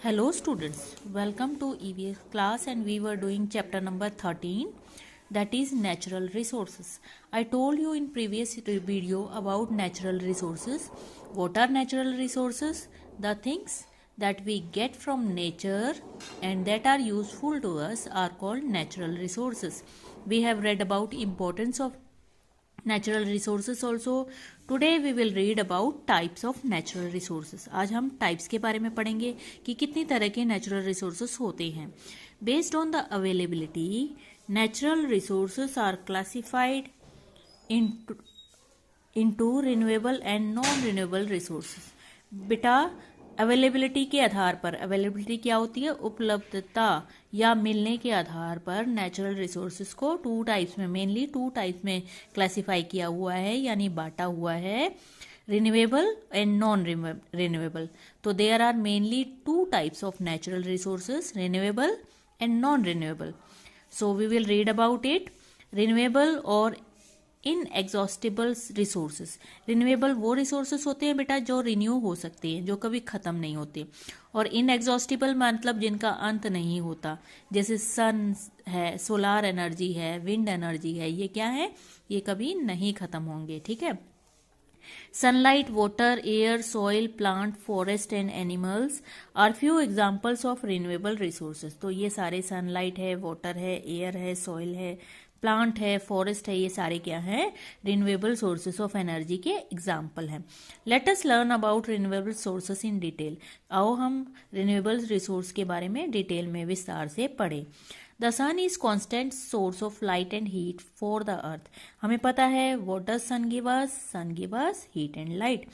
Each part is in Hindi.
Hello students, welcome to EVS class and we were doing chapter number 13, that is natural resources. I told you in previous video about natural resources. What are natural resources? The things that we get from nature and that are useful to us are called natural resources. We have read about importance of natural resources also. Today we will read about types of natural resources. आज हम टाइप्स के बारे में पढ़ेंगे कि कितनी तरह के नेचुरल रिसोर्सेस होते हैं. Based on the availability natural resources are classified into renewable and non renewable resources. बेटा अवेलेबिलिटी के आधार पर, अवेलेबिलिटी क्या होती है? उपलब्धता या मिलने के आधार पर नेचुरल रिसोर्सेज को टू टाइप्स में, मेनली टू टाइप्स में क्लासिफाई किया हुआ है यानी बांटा हुआ है, रिन्यूएबल एंड नॉन रिन्यूएबल. तो there are mainly two types of natural resources, renewable and non renewable. So we will read about it. Renewable और इनएग्जॉस्टिबल रिसोर्सेस. रिन्यूएबल वो रिसोर्सेस होते हैं बेटा जो रिन्यू हो सकते हैं, जो कभी खत्म नहीं होते. और इनएग्जॉस्टिबल मतलब जिनका अंत नहीं होता, जैसे सन है, सोलार एनर्जी है, विंड एनर्जी है, ये क्या है? ये कभी नहीं खत्म होंगे. ठीक है. Sunlight, water, air, soil, plant, forest and animals are few examples of renewable resources. तो ये सारे सनलाइट है, वाटर है, एयर है, सॉइल है, प्लांट है, फॉरेस्ट है, ये सारे क्या हैं? रिन्यूएबल सोर्सेस ऑफ एनर्जी के एग्जाम्पल हैं. Let us learn about renewable sources in detail. आओ हम रिन्यूएबल रिसोर्स के बारे में डिटेल में विस्तार से पढ़ें. The sun is constant source of light and heat for the earth. हमें पता है what does sun give us? Sun give us heat and light.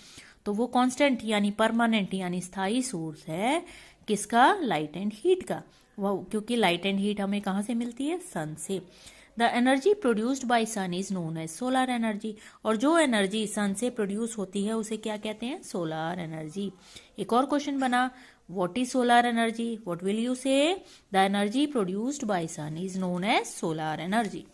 तो वो कॉन्स्टेंट यानी परमानेंट यानी स्थायी सोर्स है किसका? लाइट एंड हीट का. वो क्योंकि लाइट एंड हीट हमें कहाँ से मिलती है? सन से. The energy produced by sun is known as solar energy. और जो एनर्जी सन से प्रोड्यूस होती है उसे क्या कहते हैं? Solar energy. एक और क्वेश्चन बना, what is solar energy? What will you say? The energy produced by sun is known as solar energy.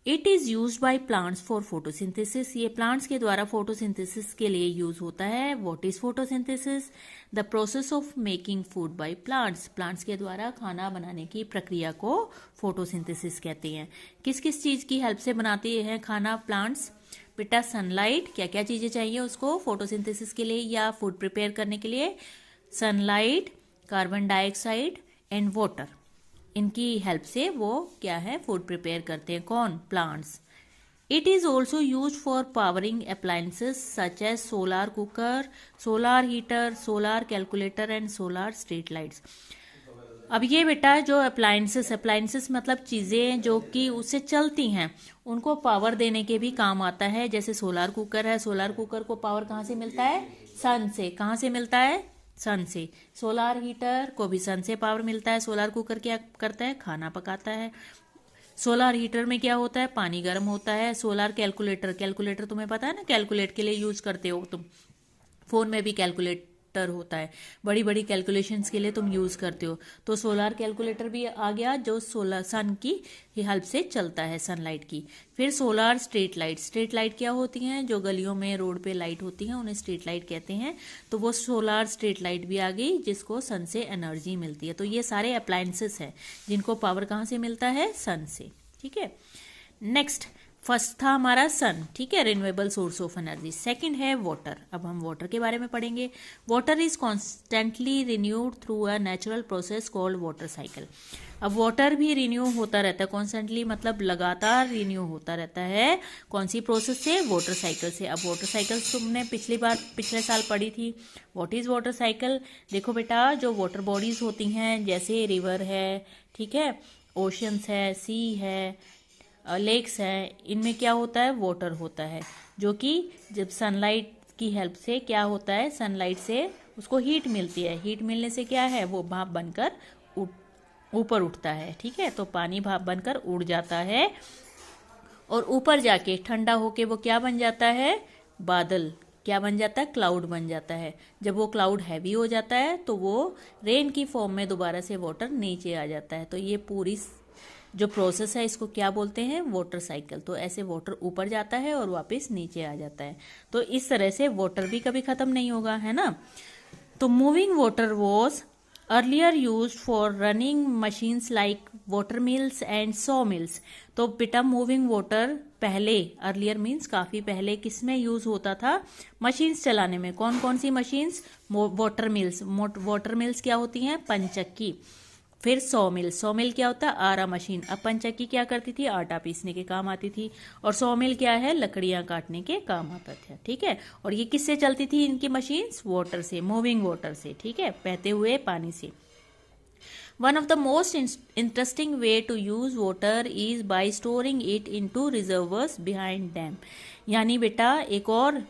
It is use by plants for photosynthesis. ये प्लांट्स के द्वारा फोटोसिंथेसिस के लिए यूज होता है. What is photosynthesis? The process of making food by plants. Plants के द्वारा खाना बनाने की प्रक्रिया को फोटोसिंथेसिस कहते हैं. किस किस चीज की हेल्प से बनाते हैं खाना प्लांट्स? बेटा सनलाइट. क्या क्या चीजें चाहिए उसको फोटोसिंथेसिस के लिए या फूड प्रिपेयर करने के लिए? Sunlight, carbon dioxide and water. इनकी हेल्प से वो क्या है? फूड प्रिपेयर करते हैं. कौन? Plants. It is also use for powering appliances such as solar cooker, solar heater, solar calculator and solar street lights. अब ये बेटा जो अप्लायंसेस मतलब चीजें जो कि उससे चलती हैं, उनको पावर देने के भी काम आता है. जैसे सोलार कुकर है, सोलार कुकर को पावर कहाँ से मिलता है? सन से. कहाँ से मिलता है? सन से. सोलार हीटर को भी सन से पावर मिलता है. सोलार कुकर क्या करता है? खाना पकाता है. सोलार हीटर में क्या होता है? पानी गर्म होता है. सोलार कैलकुलेटर, कैलकुलेटर तुम्हें पता है ना, कैलकुलेट के लिए यूज करते हो तुम. फोन में भी कैलकुलेटर होता है, बड़ी बड़ी कैलकुलेशंस के लिए तुम यूज करते हो. तो सोलार कैलकुलेटर भी आ गया जो सोलर सन की हेल्प से चलता है, सनलाइट की. फिर solar street light. Street light क्या होती हैं? जो गलियों में रोड पे लाइट होती हैं उन्हें स्ट्रीट लाइट कहते हैं. तो वो सोलार स्ट्रीट लाइट भी आ गई जिसको सन से एनर्जी मिलती है. तो ये सारे अप्लायंसेस हैं जिनको पावर कहाँ से मिलता है? सन से. ठीक है. नेक्स्ट, फर्स्ट था हमारा सन. ठीक है, renewable source of energy. Second है वाटर. अब हम वाटर के बारे में पढ़ेंगे. Water is constantly renewed through a natural process called water cycle. अब वाटर भी रिन्यू होता रहता है कॉन्स्टेंटली, मतलब लगातार रिन्यू होता रहता है. कौन सी प्रोसेस से? वाटर साइकिल से. अब वाटर साइकिल तुमने पिछले साल पढ़ी थी. What is water cycle? देखो बेटा, जो वाटर बॉडीज होती हैं जैसे रिवर है, ठीक है, ओशंस है, सी है, लेक्स है, इनमें क्या होता है? वाटर होता है, जो कि जब सनलाइट की हेल्प से क्या होता है? सनलाइट से उसको हीट मिलती है. हीट मिलने से क्या है? वो भाप बनकर ऊपर उठता है. ठीक है, तो पानी भाप बनकर उड़ जाता है और ऊपर जाके ठंडा होके वो क्या बन जाता है? बादल. क्या बन जाता है? क्लाउड बन जाता है. जब वो क्लाउड हैवी हो जाता है तो वो रेन की फॉर्म में दोबारा से वाटर नीचे आ जाता है. तो ये पूरी जो प्रोसेस है इसको क्या बोलते हैं? Water cycle. तो ऐसे वाटर ऊपर जाता है और वापस नीचे आ जाता है. तो इस तरह से वाटर भी कभी खत्म नहीं होगा, है ना. तो moving water was earlier use for running machines like water mills and saw mills. तो बेटा मूविंग वाटर पहले, अर्लियर मीन्स काफी पहले, किसमें यूज होता था? मशीन्स चलाने में। कौन कौन सी machines? Water mills. Water mills क्या होती हैं? पंचक्की। फिर सॉ मिल क्या होता है? आरा मशीन। अब पंचक्की क्या करती थी? आटा पीसने के काम आती थी। और सॉ मिल क्या है? लकड़ियां काटने के काम आता था। ठीक है, और ये किससे चलती थी इनकी मशीन्स? वाटर से, मूविंग वाटर से। ठीक है, बहते हुए पानी से। One of the most interesting way to use water is by storing it into reservoirs behind dam। यानी बेटा एक और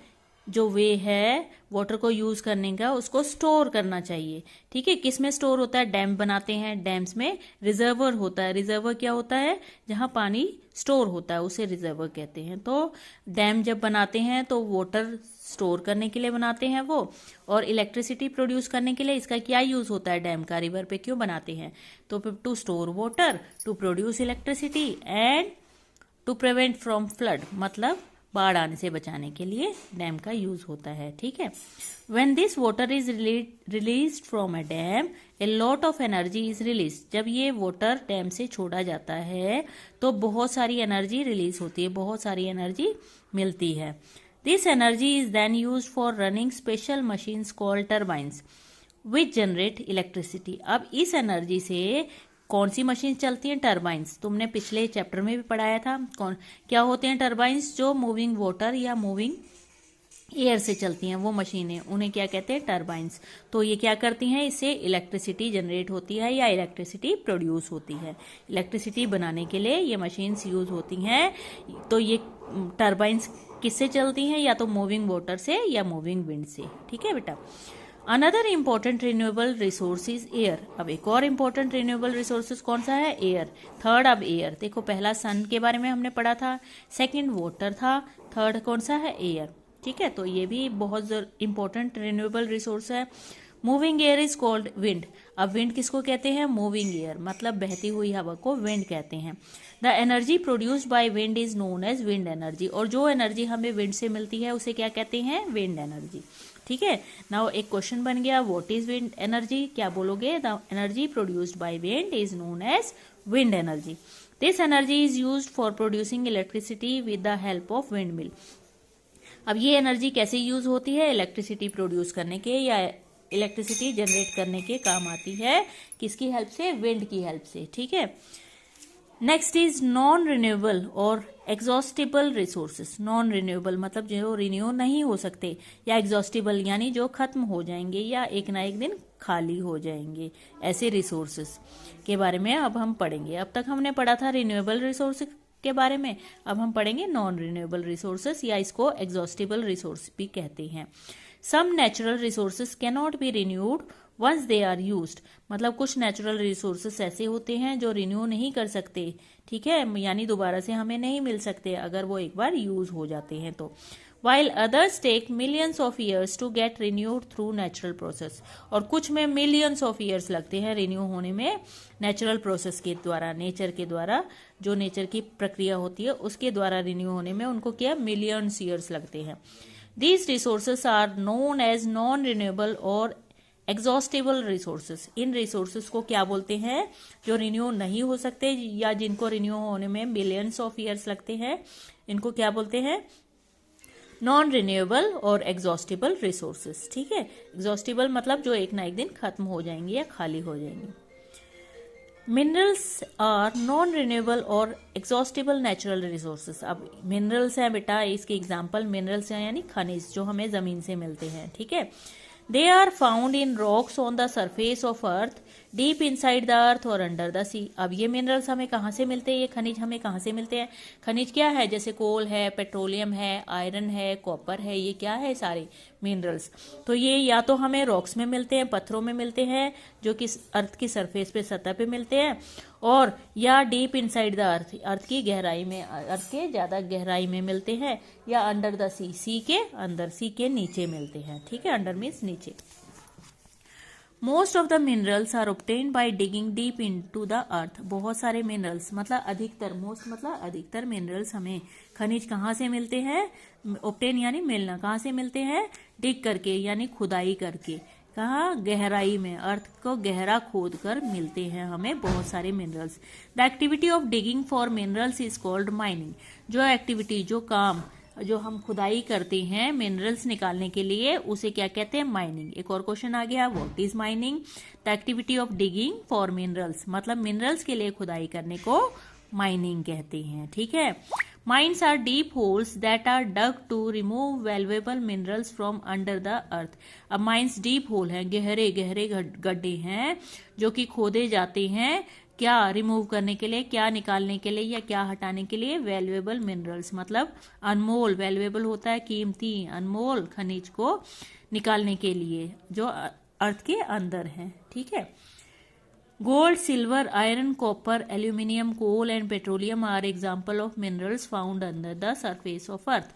जो वे है वाटर को यूज करने का, उसको स्टोर करना चाहिए। ठीक है, किस में स्टोर होता है? डैम बनाते हैं, डैम्स में रिजर्वर होता है। रिजर्वर क्या होता है? जहां पानी स्टोर होता है उसे रिजर्वर कहते हैं। तो डैम जब बनाते हैं तो वाटर स्टोर करने के लिए बनाते हैं वो, और इलेक्ट्रिसिटी प्रोड्यूस करने के लिए इसका क्या यूज होता है? डैम का। रिवर पे क्यों बनाते हैं? तो to store water, to produce electricity and to prevent from flood, मतलब बाढ़ आने से बचाने के लिए डैम का यूज होता है। ठीक है, when this water is release from a dam a lot of energy is release. जब ये वाटर डैम से छोड़ा जाता है तो बहुत सारी एनर्जी रिलीज होती है, बहुत सारी एनर्जी मिलती है। This energy is then use for running special machines called turbines which generate electricity. अब इस एनर्जी से कौन सी मशीन चलती हैं? टर्बाइंस। तुमने पिछले चैप्टर में भी पढ़ाया था। क्या होते हैं टर्बाइंस? जो मूविंग वाटर या मूविंग एयर से चलती हैं वो मशीनें, उन्हें क्या कहते हैं? टर्बाइंस। तो ये क्या करती हैं? इससे इलेक्ट्रिसिटी जनरेट होती है या इलेक्ट्रिसिटी प्रोड्यूस होती है। इलेक्ट्रिसिटी बनाने के लिए ये मशीन्स यूज होती हैं। तो ये टर्बाइंस किससे चलती हैं? या तो मूविंग वाटर से या मूविंग विंड से। ठीक है बेटा। Another important renewable resource is air. अब एक और इम्पोर्टेंट रिन्यूएबल रिसोर्सेज कौन सा है? एयर। थर्ड अब एयर। देखो पहला सन के बारे में हमने पढ़ा था, सेकंड वाटर था, थर्ड कौन सा है? एयर। ठीक है, तो ये भी बहुत इंपॉर्टेंट रिन्यूएबल रिसोर्स है। Moving air is called wind. अब विंड किसको कहते हैं? मूविंग एयर, मतलब बहती हुई हवा को विंड कहते हैं। The energy produced by wind is known as wind energy. और जो एनर्जी हमें विंड से मिलती है उसे क्या कहते हैं? Wind energy. ठीक है, नाउ एक क्वेश्चन बन गया, व्हाट इज विंड एनर्जी? क्या बोलोगे? The energy produced by wind is known as wind energy. This energy is used for producing electricity with the help of wind mill. अब ये एनर्जी कैसे यूज होती है? इलेक्ट्रिसिटी प्रोड्यूस करने के या इलेक्ट्रिसिटी जनरेट करने के काम आती है। किसकी हेल्प से? विंड की हेल्प से। ठीक है, नेक्स्ट इज नॉन रिन्यूएबल और एग्जॉस्टिबल रिसोर्सेस। नॉन रिन्यूएबल मतलब जो रिन्यू नहीं हो सकते, या एग्जॉस्टिबल यानी जो खत्म हो जाएंगे या एक ना एक दिन खाली हो जाएंगे, ऐसे रिसोर्सेस के बारे में अब हम पढ़ेंगे। अब तक हमने पढ़ा था रिन्यूएबल रिसोर्स के बारे में, अब हम पढ़ेंगे नॉन रिन्यूएबल रिसोर्सेस, या इसको एग्जॉस्टिबल रिसोर्स भी कहते हैं। Some natural resources cannot be renewed once they are used. मतलब कुछ नेचुरल रिसोर्सेस ऐसे होते हैं जो रिन्यू नहीं कर सकते। ठीक है, यानी दोबारा से हमें नहीं मिल सकते अगर वो एक बार यूज हो जाते हैं तो। while others take millions of years to get renewed through natural process। और कुछ में millions of years लगते हैं रिन्यू होने में नेचुरल प्रोसेस के द्वारा, नेचर के द्वारा, जो नेचर की प्रक्रिया होती है उसके द्वारा रिन्यू होने में उनको क्या millions years लगते हैं। These resources are known as non-renewable और एग्जॉस्टिबल रिसोर्सेस। इन रिसोर्सेस को क्या बोलते हैं? जो रिन्यू नहीं हो सकते या जिनको रिन्यू होने में मिलियंस ऑफ ईयर्स लगते हैं, इनको क्या बोलते हैं? नॉन रिन्यूएबल और एग्जॉस्टिबल रिसोर्सेस। ठीक है, एग्जॉस्टिबल मतलब जो एक ना एक दिन खत्म हो जाएंगे या खाली हो जाएंगे। मिनरल्स आर नॉन रिन्यूएबल और एग्जॉस्टिबल नेचुरल रिसोर्सेस। अब मिनरल्स हैं बेटा, इसके एग्जांपल मिनरल्स हैं यानी खनिज जो हमें जमीन से मिलते हैं। ठीक है, they are found in rocks on the surface of earth, deep inside the earth और under the sea। अब ये मिनरल्स हमें कहाँ से मिलते हैं? ये खनिज हमें कहाँ से मिलते हैं? खनिज क्या है? जैसे कोल है, पेट्रोलियम है, आयरन है, कॉपर है, ये क्या है? सारे मिनरल्स। तो ये या तो हमें रॉक्स में मिलते हैं, पत्थरों में मिलते हैं जो कि अर्थ की सरफेस पे, सतह पे मिलते हैं, और या डीप इनसाइड द अर्थ, अर्थ की गहराई में, अर्थ के ज्यादा गहराई में मिलते हैं, या अंडर द सी, सी के अंदर, सी के नीचे मिलते हैं। ठीक है, अंडर मीन्स नीचे। Most of the minerals are obtained by digging deep into the earth. बहुत सारे मिनरल्स मतलब अधिकतर, मोस्ट मतलब अधिकतर मिनरल्स हमें खनिज कहाँ से मिलते हैं? ऑब्टेन यानी मिलना, कहाँ से मिलते हैं? डिग करके यानी खुदाई करके, कहाँ, गहराई में, अर्थ को गहरा खोद कर मिलते हैं हमें बहुत सारे minerals. The activity of digging for minerals is called mining. जो एक्टिविटी, जो काम, जो हम खुदाई करते हैं मिनरल्स निकालने के लिए, उसे क्या कहते हैं, माइनिंग। एक और क्वेश्चन आ गया, what is mining? The activity of digging for minerals, मतलब मिनरल्स के लिए खुदाई करने को माइनिंग कहते हैं। ठीक है। Mines are deep holes that are dug to remove valuable minerals from under the earth. अब माइन्स डीप होल हैं, गहरे गहरे गड्ढे हैं जो कि खोदे जाते हैं, क्या रिमूव करने के लिए, क्या निकालने के लिए या क्या हटाने के लिए, वैल्यूएबल मिनरल्स, मतलब अनमोल, वैल्यूएबल होता है कीमती, अनमोल खनिज को निकालने के लिए जो अर्थ के अंदर है। ठीक है। Gold, silver, iron, copper, aluminium, coal and petroleum are example of minerals found under the surface of earth.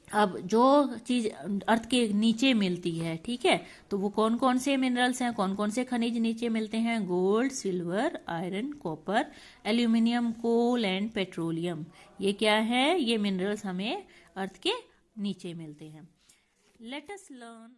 अब जो चीज अर्थ के नीचे मिलती है, ठीक है, तो वो कौन कौन से मिनरल्स हैं, कौन कौन से खनिज नीचे मिलते हैं? Gold, silver, iron, copper, aluminium, coal and petroleum. ये क्या है? ये मिनरल्स हमें अर्थ के नीचे मिलते हैं। Let us learn